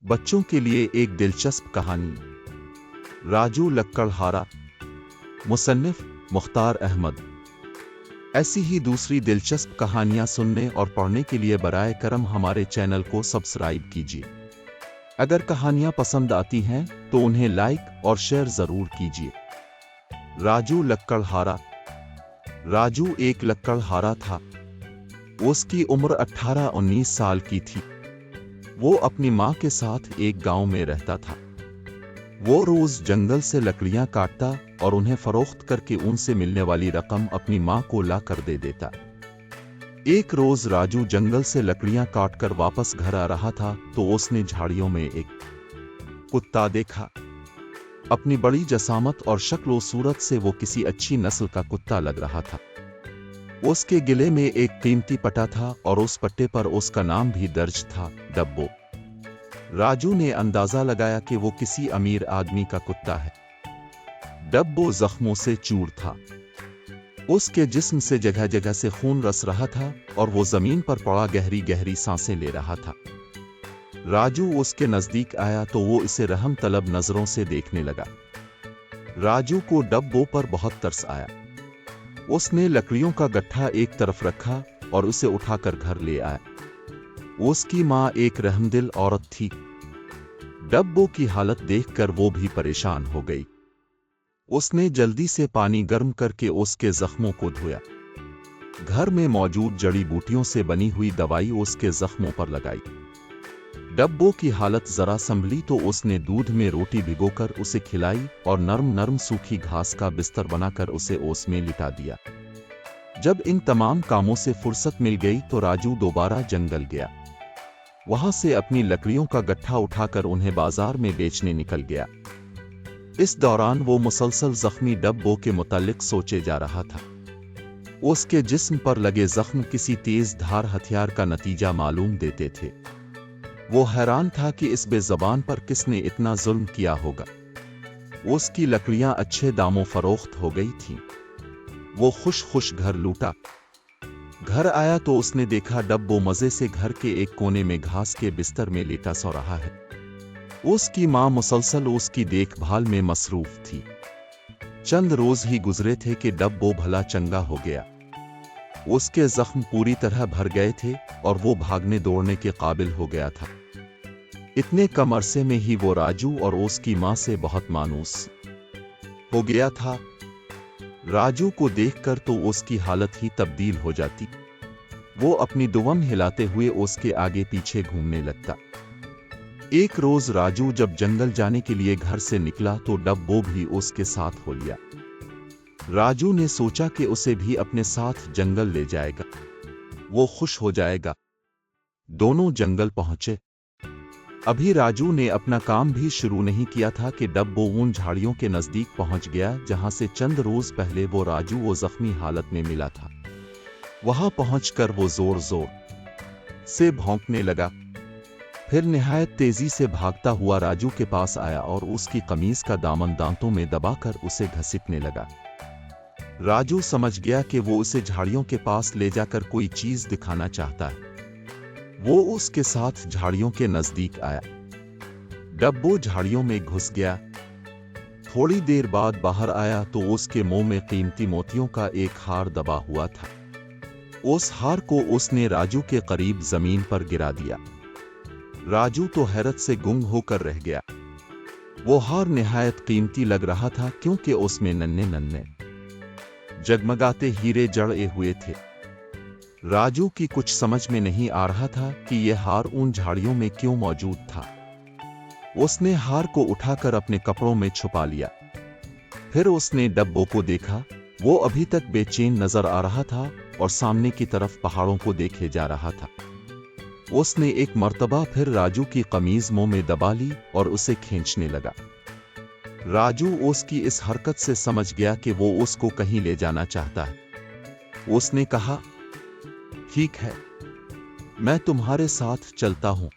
बच्चों के लिए एक दिलचस्प कहानी। राजू लक्कड़हारा। मुसन्निफ मुख्तार अहमद। ऐसी ही दूसरी दिलचस्प कहानियां सुनने और पढ़ने के लिए बराए करम हमारे चैनल को सब्सक्राइब कीजिए। अगर कहानियां पसंद आती हैं तो उन्हें लाइक और शेयर जरूर कीजिए। राजू लक्कड़हारा। राजू एक लक्कड़हारा था। उसकी उम्र 18-19 साल की थी। वो अपनी माँ के साथ एक गांव में रहता था। वो रोज जंगल से लकड़ियां काटता और उन्हें फरोख्त करके उनसे मिलने वाली रकम अपनी माँ को ला कर दे देता। एक रोज राजू जंगल से लकड़ियां काटकर वापस घर आ रहा था तो उसने झाड़ियों में एक कुत्ता देखा। अपनी बड़ी जसामत और शक्ल सूरत से वो किसी अच्छी नस्ल का कुत्ता लग रहा था। उसके गिले में एक कीमती पट्टा था और उस पट्टे पर उसका नाम भी दर्ज था, डब्बो। राजू ने अंदाजा लगाया कि वो किसी अमीर आदमी का कुत्ता है। डब्बो जख्मों से चूर था। उसके जिस्म से जगह जगह से खून रस रहा था और वो जमीन पर पड़ा गहरी गहरी सांसें ले रहा था। राजू उसके नजदीक आया तो वो इसे रहम तलब नजरों से देखने लगा। राजू को डब्बो पर बहुत तरस आया। उसने लकड़ियों का गट्ठा एक तरफ रखा और उसे उठाकर घर ले आया। उसकी माँ एक रहमदिल औरत थी। डब्बो की हालत देखकर वो भी परेशान हो गई। उसने जल्दी से पानी गर्म करके उसके जख्मों को धोया। घर में मौजूद जड़ी बूटियों से बनी हुई दवाई उसके जख्मों पर लगाई। डब्बो की हालत जरा संभली तो उसने दूध में रोटी भिगोकर उसे खिलाई और नरम नरम सूखी घास का बिस्तर बनाकर उसे ओस में लिटा दिया। जब इन तमाम कामों से फुर्सत मिल गई तो राजू दोबारा जंगल गया। वहां से अपनी लकड़ियों का गट्ठा उठाकर उन्हें बाजार में बेचने निकल गया। इस दौरान वो मुसलसल जख्मी डब्बो के मुतालिक सोचे जा रहा था। उसके जिस्म पर लगे जख्म किसी तेज धार हथियार का नतीजा मालूम देते थे। वो हैरान था कि इस बेज़बान पर किसने इतना जुल्म किया होगा। उसकी लकड़ियां अच्छे दामों फरोख्त हो गई थीं। वो खुश खुश घर लूटा। घर आया तो उसने देखा डब्बो मजे से घर के एक कोने में घास के बिस्तर में लेटा सो रहा है। उसकी माँ मुसलसल उसकी देखभाल में मसरूफ थी। चंद रोज ही गुजरे थे कि डब्बो भला चंगा हो गया। उसके जख्म पूरी तरह भर गए थे और वो भागने दौड़ने के काबिल हो गया था। इतने कम अरसे में ही वो राजू और उसकी माँ से बहुत मानूस हो गया था। राजू को देखकर तो उसकी हालत ही तब्दील हो जाती। वो अपनी दुवम हिलाते हुए उसके आगे पीछे घूमने लगता। एक रोज राजू जब जंगल जाने के लिए घर से निकला तो डब्बो भी उसके साथ हो लिया। राजू ने सोचा कि उसे भी अपने साथ जंगल ले जाएगा, वो खुश हो जाएगा। दोनों जंगल पहुंचे। अभी राजू ने अपना काम भी शुरू नहीं किया था कि डब्बो उन झाड़ियों के नजदीक पहुंच गया जहां से चंद रोज पहले वो राजू वो जख्मी हालत में मिला था। वहां पहुंचकर वो जोर जोर से भौंकने लगा। फिर निहायत तेजी से भागता हुआ राजू के पास आया और उसकी कमीज का दामन दांतों में दबाकर उसे घसीटने लगा। राजू समझ गया कि वो उसे झाड़ियों के पास ले जाकर कोई चीज दिखाना चाहता है। वो उसके साथ झाड़ियों के नजदीक आया। डब्बो झाड़ियों में घुस गया। थोड़ी देर बाद बाहर आया तो उसके मुंह में कीमती मोतियों का एक हार दबा हुआ था। उस हार को उसने राजू के करीब जमीन पर गिरा दिया। राजू तो हैरत से गुंग होकर रह गया। वो हार निहायत कीमती लग रहा था क्योंकि उसमें नन्हे नन्हे जगमगाते हीरे जड़े हुए थे। राजू की कुछ समझ में नहीं आ रहा था कि यह हार उन झाड़ियों में क्यों मौजूद था। उसने हार को उठाकर अपने कपड़ों में छुपा लिया। फिर उसने डब्बो को देखा। वो अभी तक बेचैन नजर आ रहा था और सामने की तरफ पहाड़ों को देखे जा रहा था। उसने एक मर्तबा फिर राजू की कमीज मुंह में दबा ली और उसे खींचने लगा। राजू उसकी इस हरकत से समझ गया कि वो उसको कहीं ले जाना चाहता है। उसने कहा, ठीक है, मैं तुम्हारे साथ चलता हूं।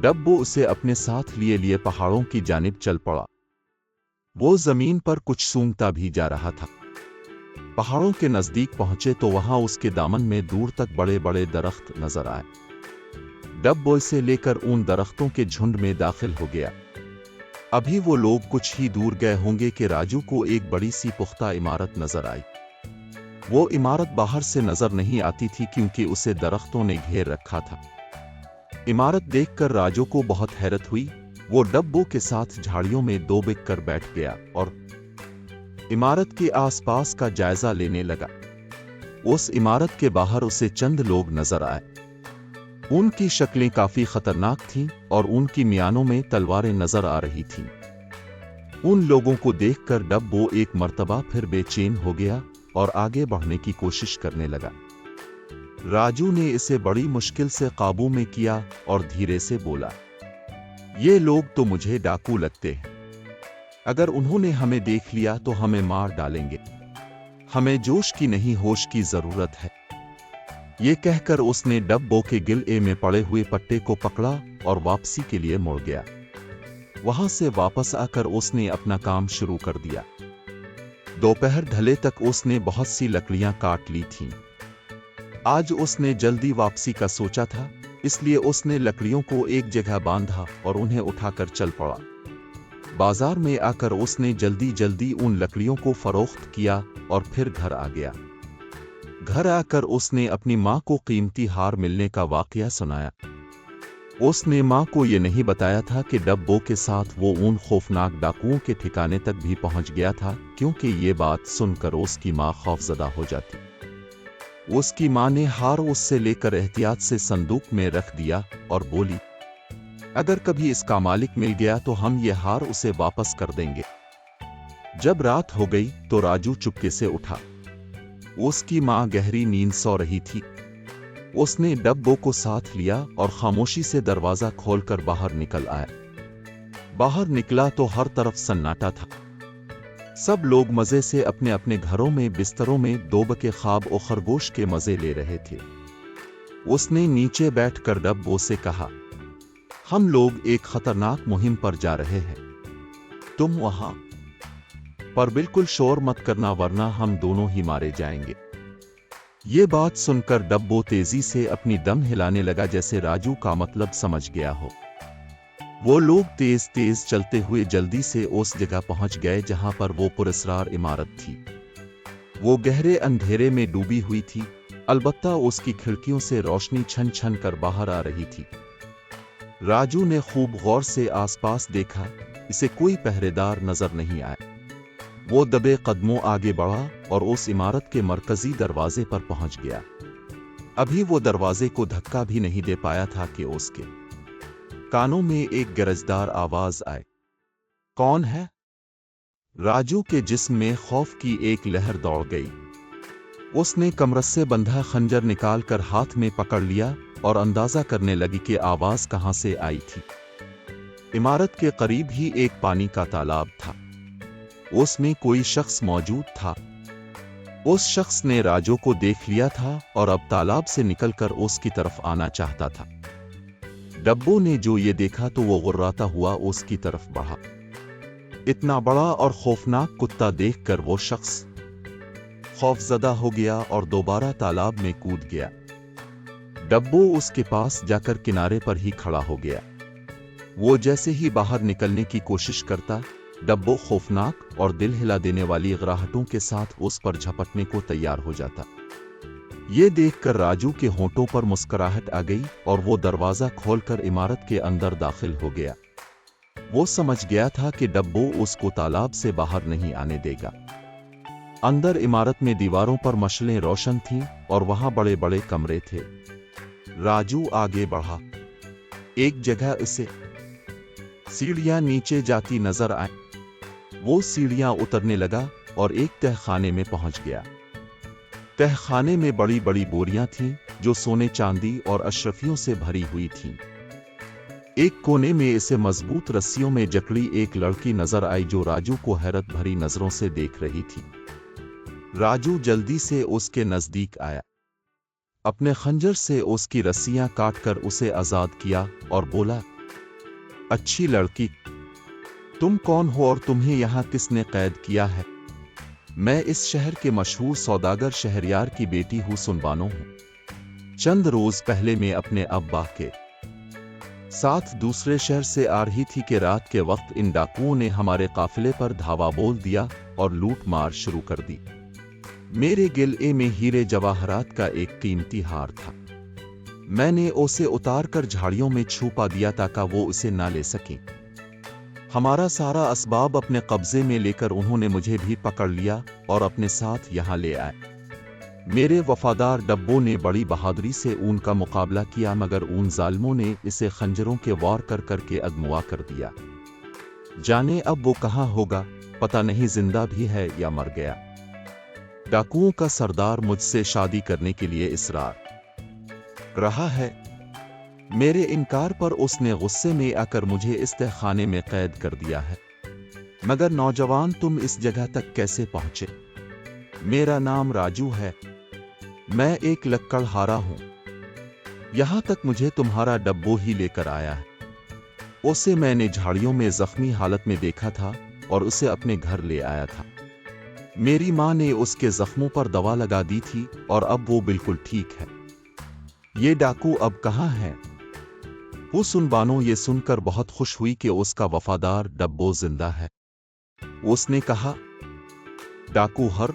डब्बो उसे अपने साथ लिए लिए पहाड़ों की जानिब चल पड़ा। वो जमीन पर कुछ सूंघता भी जा रहा था। पहाड़ों के नजदीक पहुंचे तो वहां उसके दामन में दूर तक बड़े बड़े दरख्त नजर आए। डब्बो से लेकर उन दरख्तों के झुंड में दाखिल हो गया। अभी वो लोग कुछ ही दूर गए होंगे कि राजू को एक बड़ी सी पुख्ता इमारत नजर आई। वो इमारत बाहर से नजर नहीं आती थी क्योंकि उसे दरख्तों ने घेर रखा था। इमारत देखकर राजू को बहुत हैरत हुई। वो डब्बो के साथ झाड़ियों में दो बिक कर बैठ गया और इमारत के आसपास का जायजा लेने लगा। उस इमारत के बाहर उसे चंद लोग नजर आए। उनकी शक्लें काफी खतरनाक थीं और उनकी मियानों में तलवारें नजर आ रही थीं। उन लोगों को देखकर डब्बो एक मर्तबा फिर बेचैन हो गया और आगे बढ़ने की कोशिश करने लगा। राजू ने इसे बड़ी मुश्किल से काबू में किया और धीरे से बोला, ये लोग तो मुझे डाकू लगते हैं। अगर उन्होंने हमें देख लिया तो हमें मार डालेंगे। हमें जोश की नहीं होश की जरूरत है। ये कहकर उसने डब्बो के गिले में पड़े हुए पट्टे को पकड़ा और वापसी के लिए मुड़ गया। वहां से वापस आकर उसने अपना काम शुरू कर दिया। दोपहर ढले तक उसने बहुत सी लकड़ियां काट ली थीं। आज उसने जल्दी वापसी का सोचा था, इसलिए उसने लकड़ियों को एक जगह बांधा और उन्हें उठाकर चल पड़ा। बाजार में आकर उसने जल्दी जल्दी उन लकड़ियों को फरोख्त किया और फिर घर आ गया। घर आकर उसने अपनी माँ को कीमती हार मिलने का वाकया सुनाया। उसने माँ को ये नहीं बताया था कि डब्बो के साथ वो उन खौफनाक डाकुओं के ठिकाने तक भी पहुंच गया था, क्योंकि ये बात सुनकर उसकी माँ खौफजदा हो जाती। उसकी माँ ने हार उससे लेकर एहतियात से संदूक में रख दिया और बोली, अगर कभी इसका मालिक मिल गया तो हम ये हार उसे वापस कर देंगे। जब रात हो गई तो राजू चुपके से उठा। उसकी माँ गहरी नींद सो रही थी। उसने डब्बो को साथ लिया और खामोशी से दरवाजा खोलकर बाहर निकल आया। बाहर निकला तो हर तरफ सन्नाटा था। सब लोग मजे से अपने अपने घरों में बिस्तरों में दोब के ख्वाब और खरगोश के मजे ले रहे थे। उसने नीचे बैठकर डब्बो से कहा, हम लोग एक खतरनाक मुहिम पर जा रहे हैं। तुम वहां पर बिल्कुल शोर मत करना, वरना हम दोनों ही मारे जाएंगे। ये बात सुनकर डब्बो तेजी से अपनी दम हिलाने लगा, जैसे राजू का मतलब समझ गया हो। वो लोग तेज तेज चलते हुए जल्दी से उस जगह पहुंच गए जहां पर वो पुरस्कार इमारत थी। वो गहरे अंधेरे में डूबी हुई थी, अलबत्ता उसकी खिड़कियों से रोशनी छन छन कर बाहर आ रही थी। राजू ने खूब गौर से आसपास देखा, इसे कोई पहरेदार नजर नहीं आया। वो दबे कदमों आगे बढ़ा और उस इमारत के मरकजी दरवाजे पर पहुंच गया। अभी वो दरवाजे को धक्का भी नहीं दे पाया था कि उसके कानों में एक गरजदार आवाज आए, कौन है? राजू के जिस्म में खौफ की एक लहर दौड़ गई। उसने कमर से बंधा खंजर निकालकर हाथ में पकड़ लिया और अंदाजा करने लगी कि आवाज कहां से आई थी। इमारत के करीब ही एक पानी का तालाब था। उसमें कोई शख्स मौजूद था। उस शख्स ने राजू को देख लिया था और अब तालाब से निकलकर उसकी तरफ आना चाहता था। डब्बो ने जो ये देखा तो वो गुर्राता हुआ उसकी तरफ बढ़ा। इतना बड़ा और खौफनाक कुत्ता देखकर वो शख्स खौफजदा हो गया और दोबारा तालाब में कूद गया। डब्बो उसके पास जाकर किनारे पर ही खड़ा हो गया। वो जैसे ही बाहर निकलने की कोशिश करता, डब्बो खौफनाक और दिल हिला देने वाली गराहटों के साथ उस पर झपटने को तैयार हो जाता। ये देखकर राजू के होंठों पर मुस्कुराहट आ गई और वो दरवाजा खोलकर इमारत के अंदर दाखिल हो गया। वो समझ गया था कि डब्बो उसको तालाब से बाहर नहीं आने देगा। अंदर इमारत में दीवारों पर मशलें रोशन थीं और वहां बड़े बड़े कमरे थे। राजू आगे बढ़ा। एक जगह उसे सीढ़ियां नीचे जाती नजर आई। वो सीढ़ियां उतरने लगा और एक तहखाने में पहुंच गया। तहखाने में बड़ी बड़ी बोरियां थीं जो सोने चांदी और अशरफियों से भरी हुई थीं। एक कोने में इसे मजबूत रस्सियों में जकड़ी एक लड़की नजर आई जो राजू को हैरत भरी नजरों से देख रही थी। राजू जल्दी से उसके नजदीक आया। अपने खंजर से उसकी रस्सियां काटकर उसे आजाद किया और बोला, अच्छी लड़की, तुम कौन हो और तुम्हें यहां किसने कैद किया है? मैं इस शहर के मशहूर सौदागर शहरयार की बेटी हूं, सुनबानो हूं। चंद रोज पहले मैं अपने अब्बा के साथ दूसरे शहर से आ रही थी कि रात के वक्त इन डाकुओं ने हमारे काफिले पर धावा बोल दिया और लूट मार शुरू कर दी। मेरे गिले में हीरे जवाहरात का एक कीमती हार था। मैंने उसे उतारकर झाड़ियों में छुपा दिया ताकि वो उसे ना ले सकें। हमारा सारा असबाब अपने कब्जे में लेकर उन्होंने मुझे भी पकड़ लिया और अपने साथ यहाँ ले आए। मेरे वफादार डब्बों ने बड़ी बहादुरी से ऊन का मुकाबला किया, मगर उन जालिमों ने इसे खंजरों के वार कर करके अगवा कर दिया। जाने अब वो कहाँ होगा, पता नहीं जिंदा भी है या मर गया। डाकुओं का सरदार मुझसे शादी करने के लिए इसरार रहा है। मेरे इनकार पर उसने गुस्से में आकर मुझे इस तहखाने में कैद कर दिया है। मगर नौजवान, तुम इस जगह तक कैसे पहुंचे? मेरा नाम राजू है। मैं एक लक्कड़हारा हूं। यहां तक मुझे तुम्हारा डब्बो ही लेकर आया है। उसे मैंने झाड़ियों में जख्मी हालत में देखा था और उसे अपने घर ले आया था। मेरी मां ने उसके जख्मों पर दवा लगा दी थी और अब वो बिल्कुल ठीक है। ये डाकू अब कहाँ है? हुस्न बानो ये सुनकर बहुत खुश हुई कि उसका वफादार डब्बो जिंदा है। उसने कहा, डाकू हर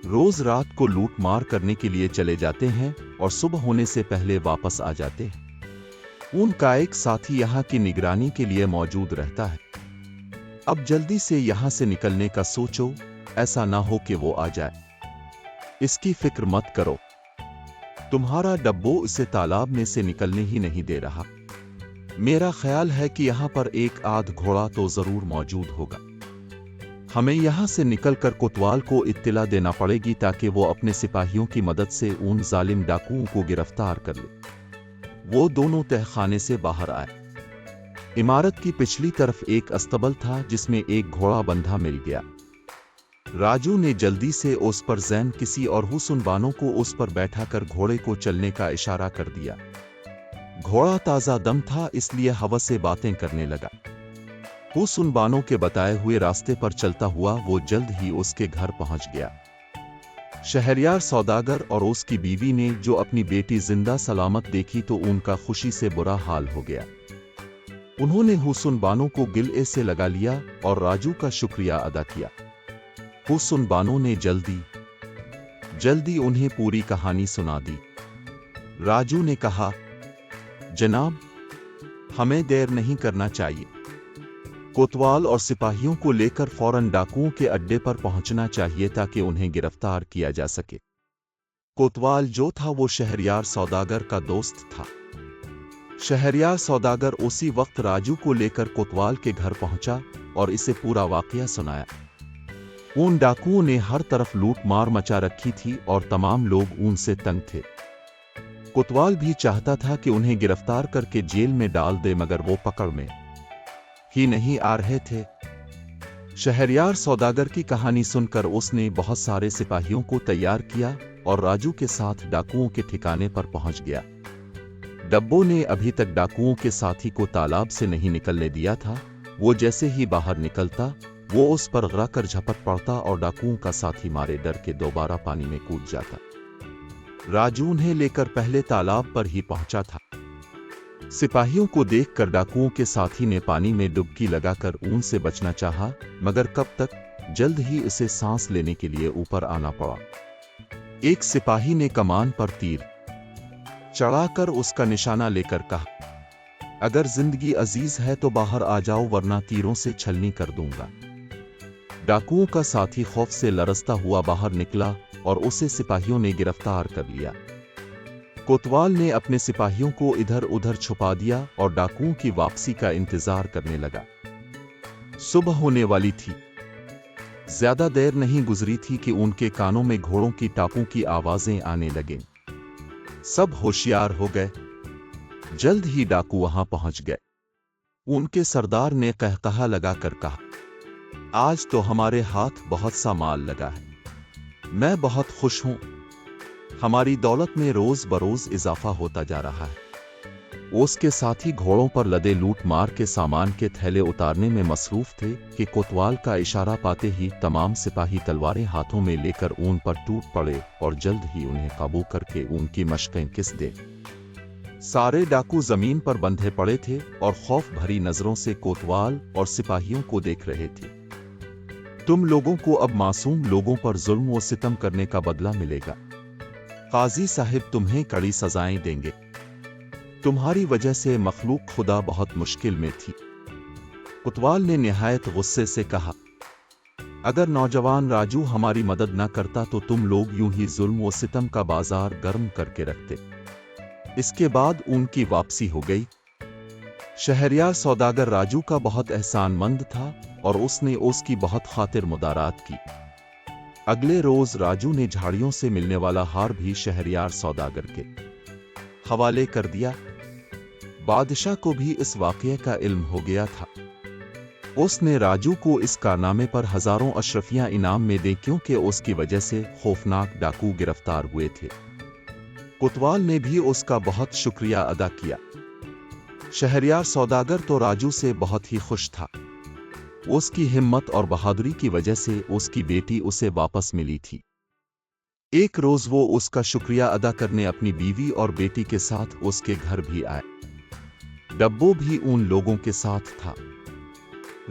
रोज रात को लूट मार करने के लिए चले जाते हैं और सुबह होने से पहले वापस आ जाते हैं। उनका एक साथी यहाँ की निगरानी के लिए मौजूद रहता है। अब जल्दी से यहाँ से निकलने का सोचो, ऐसा ना हो कि वो आ जाए। इसकी फिक्र मत करो। तुम्हारा डब्बो इसे तालाब में से निकलने ही नहीं दे रहा। मेरा ख्याल है कि यहाँ पर एक आध घोड़ा तो जरूर मौजूद होगा। हमें यहाँ से निकलकर कोतवाल को इत्तिला देना पड़ेगी ताकि वो अपने सिपाहियों की मदद से उन जालिम डाकुओं को गिरफ्तार कर ले। वो दोनों तहखाने से बाहर आए। इमारत की पिछली तरफ एक अस्तबल था जिसमें एक घोड़ा बंधा मिल गया। राजू ने जल्दी से उस पर जैन किसी और हुस्न बानो को उस पर बैठाकर घोड़े को चलने का इशारा कर दिया। घोड़ा ताजा दम था, इसलिए हवस से बातें करने लगा। हुस्न बानो के बताए हुए रास्ते पर चलता हुआ वो जल्द ही उसके घर पहुंच गया। शहरयार सौदागर और उसकी बीवी ने जो अपनी बेटी जिंदा सलामत देखी तो उनका खुशी से बुरा हाल हो गया। उन्होंने हुस्न बानो को गिले से लगा लिया और राजू का शुक्रिया अदा किया। हुस्न बानो ने जल्दी उन्हें पूरी कहानी सुना दी। राजू ने कहा, जनाब, हमें देर नहीं करना चाहिए। कोतवाल और सिपाहियों को लेकर फौरन डाकुओं के अड्डे पर पहुंचना चाहिए ताकि उन्हें गिरफ्तार किया जा सके। कोतवाल जो था वो शहरयार सौदागर का दोस्त था। शहरयार सौदागर उसी वक्त राजू को लेकर कोतवाल के घर पहुंचा और इसे पूरा वाकया सुनाया। उन डाकुओं ने हर तरफ लूट मार मचा रखी थी और तमाम लोग उनसे तंग थे। कोतवाल भी चाहता था कि उन्हें गिरफ्तार करके जेल में डाल दे, मगर वो पकड़ में ही नहीं आ रहे थे। शहरयार सौदागर की कहानी सुनकर उसने बहुत सारे सिपाहियों को तैयार किया और राजू के साथ डाकुओं के ठिकाने पर पहुंच गया। डब्बो ने अभी तक डाकुओं के साथी को तालाब से नहीं निकलने दिया था। वो जैसे ही बाहर निकलता वो उस पर गिरा कर झपट पड़ता और डाकुओं का साथी मारे डर के दोबारा पानी में कूद जाता। राजू उन्हें लेकर पहले तालाब पर ही पहुंचा था। सिपाहियों को देखकर डाकुओं के साथी ने पानी में डुबकी लगाकर उनसे बचना चाहा, मगर कब तक, जल्द ही उसे सांस लेने के लिए ऊपर आना पड़ा। एक सिपाही ने कमान पर तीर चढ़ाकर उसका निशाना लेकर कहा, अगर जिंदगी अजीज है तो बाहर आ जाओ, वरना तीरों से छलनी कर दूंगा। डाकुओं का साथी खौफ से लरजता हुआ बाहर निकला और उसे सिपाहियों ने गिरफ्तार कर लिया। कोतवाल ने अपने सिपाहियों को इधर उधर छुपा दिया और डाकुओं की वापसी का इंतजार करने लगा। सुबह होने वाली थी। ज्यादा देर नहीं गुजरी थी कि उनके कानों में घोड़ों की टापों की आवाजें आने लगीं। सब होशियार हो गए। जल्द ही डाकू वहां पहुंच गए। उनके सरदार ने कहकहा लगाकर कहा, आज तो हमारे हाथ बहुत सा माल लगा है। मैं बहुत खुश हूं। हमारी दौलत में रोज बरोज इजाफा होता जा रहा है। उसके साथी घोड़ों पर लदे लूट मार के सामान के थैले उतारने में मसरूफ थे कि कोतवाल का इशारा पाते ही तमाम सिपाही तलवारें हाथों में लेकर ऊन पर टूट पड़े और जल्द ही उन्हें काबू करके उनकी मशकें किस दे। सारे डाकू जमीन पर बंधे पड़े थे और खौफ भरी नजरों से कोतवाल और सिपाहियों को देख रहे थे। तुम लोगों को अब मासूम लोगों पर जुल्म व सितम करने का बदला मिलेगा। काजी साहिब तुम्हें कड़ी सजाएं देंगे। तुम्हारी वजह से मखलूक खुदा बहुत मुश्किल में थी। कोतवाल ने निहायत गुस्से से कहा, अगर नौजवान राजू हमारी मदद न करता तो तुम लोग यूं ही जुल्म व सितम का बाजार गर्म करके रखते। इसके बाद उनकी वापसी हो गई। शहरयार सौदागर राजू का बहुत एहसानमंद था और उसने उसकी बहुत खातिर मुदारात की। अगले रोज राजू ने झाड़ियों से मिलने वाला हार भी शहरयार सौदागर के हवाले कर दिया। बादशाह को भी इस वाकये का इल्म हो गया था। उसने राजू को इस कारनामे पर हजारों अशरफियां इनाम में दी क्योंकि उसकी वजह से खौफनाक डाकू गिरफ्तार हुए थे। कोतवाल ने भी उसका बहुत शुक्रिया अदा किया। शहरयार सौदागर तो राजू से बहुत ही खुश था। उसकी हिम्मत और बहादुरी की वजह से उसकी बेटी उसे वापस मिली थी। एक रोज वो उसका शुक्रिया अदा करने अपनी बीवी और बेटी के साथ उसके घर भी आए। डब्बो भी उन लोगों के साथ था।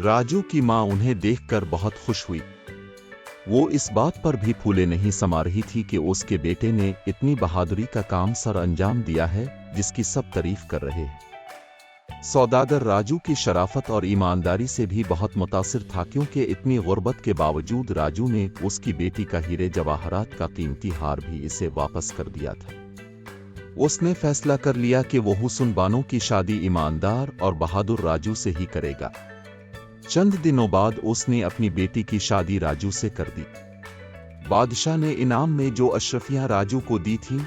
राजू की मां उन्हें देखकर बहुत खुश हुई। वो इस बात पर भी फूले नहीं समा रही थी कि उसके बेटे ने इतनी बहादुरी का काम सर अंजाम दिया है जिसकी सब तारीफ कर रहे हैं। सौदागर राजू की शराफत और ईमानदारी से भी बहुत मुतासिर था क्योंकि इतनी गुर्बत के बावजूद राजू ने उसकी बेटी का हीरे जवाहरात का कीमती हार भी इसे वापस कर दिया था। उसने फैसला कर लिया कि वो हुस्न बानो की शादी ईमानदार और बहादुर राजू से ही करेगा। चंद दिनों बाद उसने अपनी बेटी की शादी राजू से कर दी। बादशाह ने इनाम में जो अशरफियां राजू को दी थीं,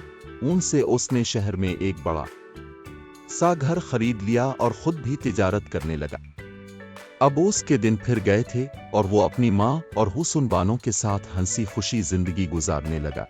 उनसे उसने शहर में एक बड़ा सा घर खरीद लिया और खुद भी तिजारत करने लगा। अब उसके दिन फिर गए थे और वो अपनी मां और हुस्न बानो के साथ हंसी खुशी जिंदगी गुजारने लगा।